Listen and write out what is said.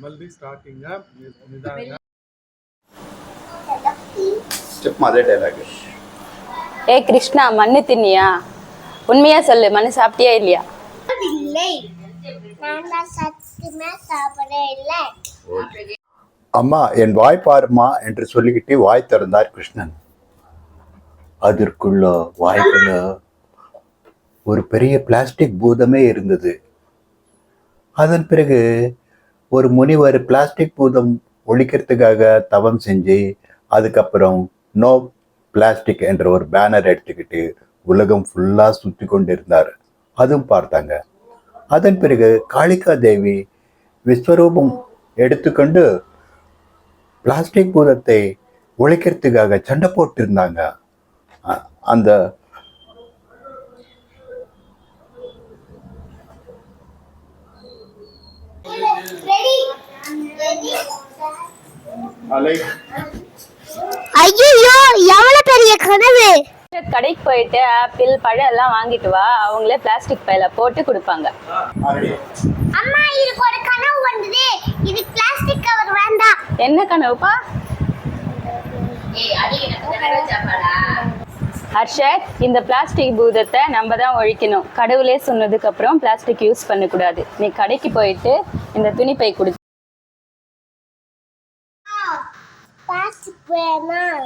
మళ్ళీ స్టార్టింగ్ నిదానంగా చెప్పు అదే డైలాగ్. ஏ கிருஷ்ணா மண்ணு தின்னியா? உண்மையா சொல்லு, மண்ணு சாப்பிட்டியா இல்லையா? அம்மா என் வாய் பாருமா என்று சொல்லிக்கிட்டு வாய் திறந்தார் கிருஷ்ணன். அதற்குள்ள வாய்க்குள்ள ஒரு பெரிய பிளாஸ்டிக் பூதமே இருந்தது. அதன் பிறகு ஒரு முனிவர் பிளாஸ்டிக் பூதம் ஒழிக்கிறதுக்காக தவம் செஞ்சு அதுக்கப்புறம் நோ பிளாஸ்டிக் என்ற ஒரு பேனர் எடுத்துக்கிட்டு உலகம் ஃபுல்லாக சுற்றி கொண்டு இருந்தார். அதுவும் பார்த்தாங்க. அதன் பிறகு காளிகா தேவி விஸ்வரூபம் எடுத்துக்கொண்டு பிளாஸ்டிக் பூதத்தை ஒழிக்கிறதுக்காக சண்டை போட்டு இருந்தாங்க. அந்த ஐயோ எவ்வளவு பெரிய கனவு. கடைக்கு போயிட்டு ஆப்பிள் பழம் எல்லாம் வாங்கிட்டு வா, அவங்களே பிளாஸ்டிக் பையில போட்டு கொடுப்பாங்க. அம்மா இதுக்கு ஒரு கனவு வந்தது, இது பிளாஸ்டிக் கவர் வேண்டாம். என்ன கனவுப்பா? ஹர்ஷத், இந்த பிளாஸ்டிக் பூதத்தை நம்ம தான் ஒழிக்கணும். கடவுளே சொன்னதுக்கு அப்புறம் பிளாஸ்டிக் யூஸ் பண்ணக்கூடாது. நீ கடைக்கு போயிட்டு இந்த துணிப்பை கொடு. பிளாஸ்டிக் வேணாம்.